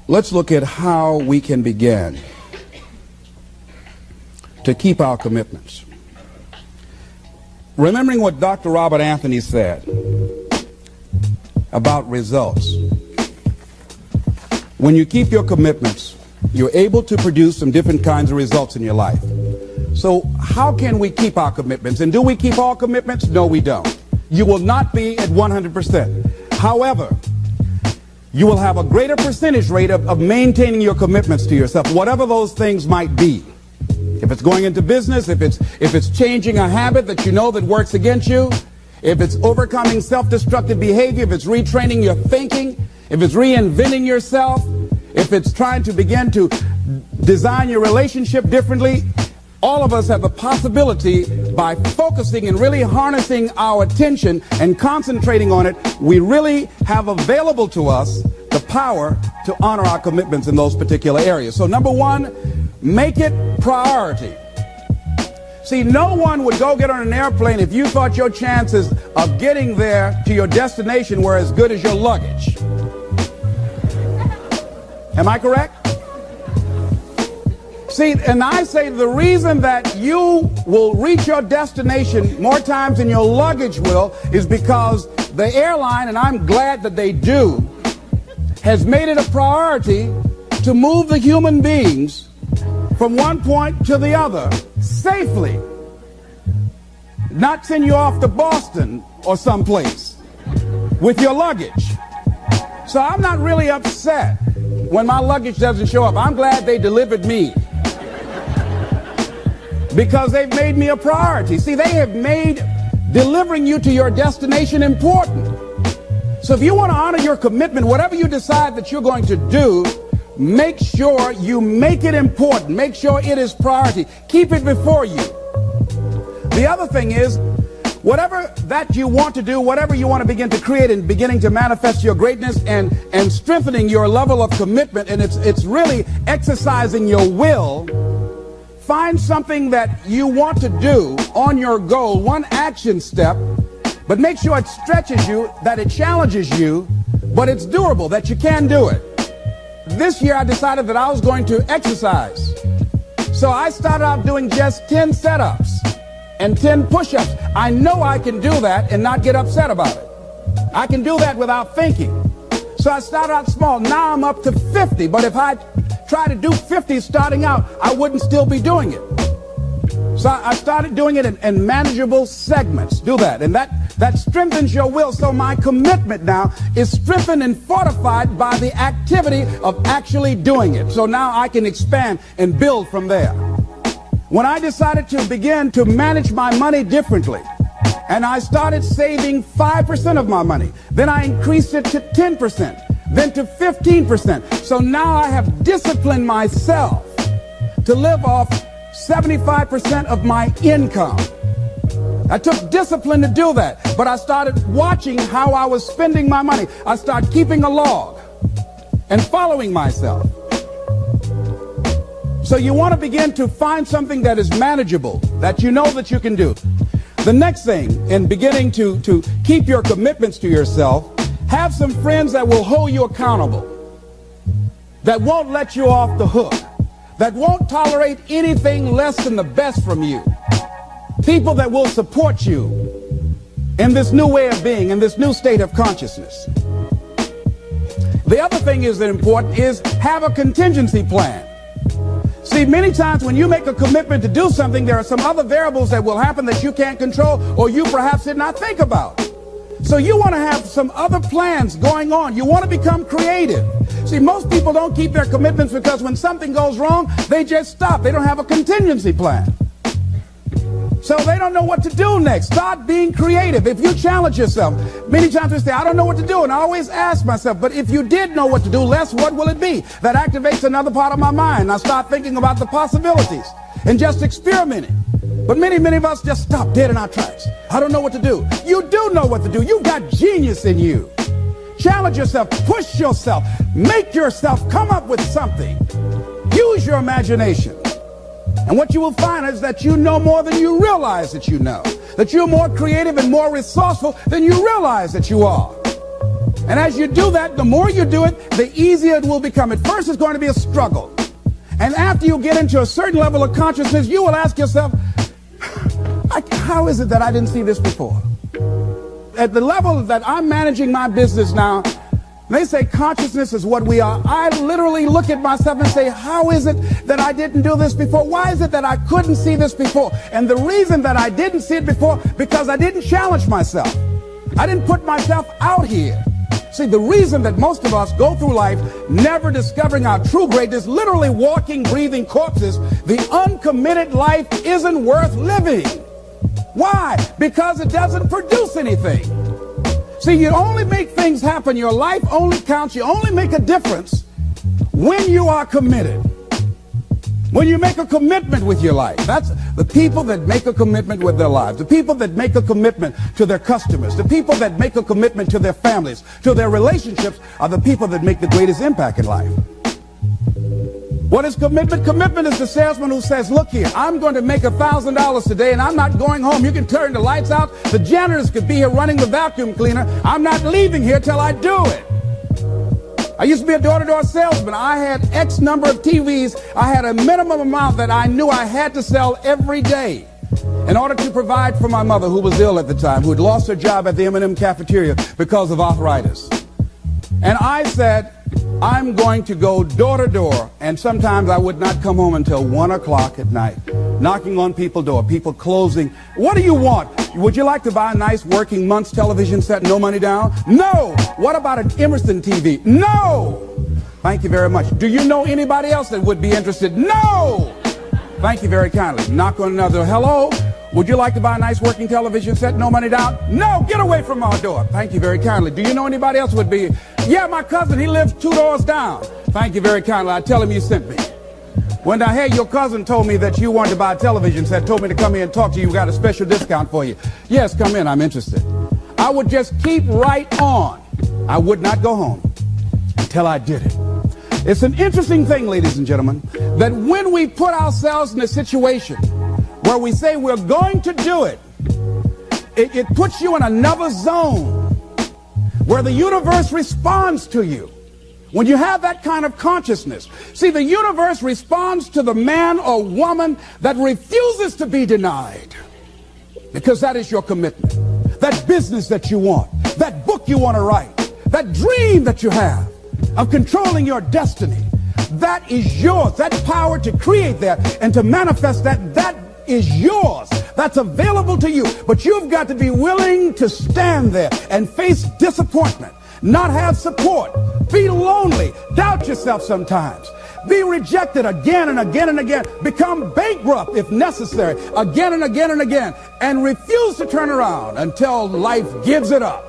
let's look at how we can begin to keep our commitments. Remembering what Dr. Robert Anthony said about results. When you keep your commitments, you're able to produce some different kinds of results in your life. So how can we keep our commitments? And do we keep all commitments? No, we don't. You will not be at 100%. However, you will have a greater percentage rate of maintaining your commitments to yourself, whatever those things might be. If it's going into business, if it's changing a habit that you know that works against you, if it's overcoming self-destructive behavior, if it's retraining your thinking, if it's reinventing yourself, if it's trying to begin to design your relationship differently, all of us have the possibility, by focusing and really harnessing our attention and concentrating on it, we really have available to us the power to honor our commitments in those particular areas. So number one, make it priority. See, no one would go get on an airplane if you thought your chances of getting there to your destination were as good as your luggage. Am I correct? See, and I say the reason that you will reach your destination more times than your luggage will is because the airline, and I'm glad that they do, has made it a priority to move the human beings from one point to the other safely. Not send you off to Boston or someplace with your luggage. So I'm not really upset when my luggage doesn't show up. I'm glad they delivered me, because they've made me a priority. See, they have made delivering you to your destination important. So if you want to honor your commitment, whatever you decide that you're going to do, make sure you make it important. Make sure it is priority. Keep it before you. The other thing is, whatever that you want to do, whatever you want to begin to create and beginning to manifest your greatness and strengthening your level of commitment, and it's really exercising your will. Find something that you want to do on your goal, one action step, but make sure it stretches you, that it challenges you, but it's doable, that you can do it. This year I decided that I was going to exercise. So I started out doing just 10 setups and 10 push-ups. I know I can do that and not get upset about it. I can do that without thinking. So I started out small. Now I'm up to 50, but if I try to do 50 starting out, I wouldn't still be doing it. So I started doing it in manageable segments. Do that. And that strengthens your will. So my commitment now is strengthened and fortified by the activity of actually doing it. So now I can expand and build from there. When I decided to begin to manage my money differently, and I started saving 5% of my money, then I increased it to 10%. Then to 15%. So now I have disciplined myself to live off 75% of my income. I took discipline to do that, but I started watching how I was spending my money. I started keeping a log and following myself. So you want to begin to find something that is manageable, that you know that you can do. The next thing in beginning to keep your commitments to yourself, have some friends that will hold you accountable, that won't let you off the hook, that won't tolerate anything less than the best from you. People that will support you in this new way of being, in this new state of consciousness. The other thing is that important is have a contingency plan. See, many times when you make a commitment to do something, there are some other variables that will happen that you can't control or you perhaps did not think about. So you want to have some other plans going on. You want to become creative. See, most people don't keep their commitments because when something goes wrong, they just stop. They don't have a contingency plan. So they don't know what to do next. Start being creative. If you challenge yourself, many times we say, I don't know what to do. And I always ask myself, but if you did know what to do, Les, what will it be? That activates another part of my mind. I start thinking about the possibilities and just experimenting. But many of us just stop dead in our tracks. I don't know what to do. You do know what to do. You've got genius in you. Challenge yourself. Push yourself. Make yourself come up with something. Use your imagination. And what you will find is that you know more than you realize that you know. That you're more creative and more resourceful than you realize that you are. And as you do that, the more you do it, the easier it will become. At first, it's going to be a struggle. And after you get into a certain level of consciousness, you will ask yourself, how is it that I didn't see this before? At the level that I'm managing my business now, they say consciousness is what we are. I literally look at myself and say, how is it that I didn't do this before? Why is it that I couldn't see this before? And the reason that I didn't see it before, because I didn't challenge myself. I didn't put myself out here. See, the reason that most of us go through life never discovering our true greatness, literally walking, breathing corpses, the uncommitted life isn't worth living. Why? Because it doesn't produce anything. See, you only make things happen. Your life only counts. You only make a difference when you are committed. When you make a commitment with your life. That's the people that make a commitment with their lives. The people that make a commitment to their customers. The people that make a commitment to their families, to their relationships, are the people that make the greatest impact in life. What is commitment? Commitment is the salesman who says, look here, I'm going to make $1,000 today and I'm not going home. You can turn the lights out. The janitors could be here running the vacuum cleaner. I'm not leaving here till I do it. I used to be a door-to-door salesman. I had X number of TVs. I had a minimum amount that I knew I had to sell every day in order to provide for my mother, who was ill at the time, who had lost her job at the M&M cafeteria because of arthritis. And I said, I'm going to go door to door, and sometimes I would not come home until 1 o'clock at night, knocking on people's door, people closing. What do you want? Would you like to buy a nice working month's television set, no money down? No. What about an Emerson TV? No. Thank you very much. Do you know anybody else that would be interested? No. Thank you very kindly. Knock on another. Hello. Would you like to buy a nice working television set, no money down? No, get away from our door. Thank you very kindly. Do you know anybody else would be? Yeah, my cousin, he lives 2 doors down. Thank you very kindly. I tell him you sent me. When I heard your cousin told me that you wanted to buy a television set, told me to come here and talk to you, we got a special discount for you. Yes, come in, I'm interested. I would just keep right on. I would not go home until I did it. It's an interesting thing, ladies and gentlemen, that when we put ourselves in a situation where we say we're going to do it, it puts you in another zone where the universe responds to you. When you have that kind of consciousness, see, the universe responds to the man or woman that refuses to be denied, because that is your commitment. That business that you want, that book you want to write, that dream that you have of controlling your destiny, that is yours. That power to create that and to manifest that is yours. That's available to you. But you've got to be willing to stand there and face disappointment, not have support, be lonely, doubt yourself sometimes, be rejected again and again and again, become bankrupt if necessary, again and again and again, and refuse to turn around until life gives it up.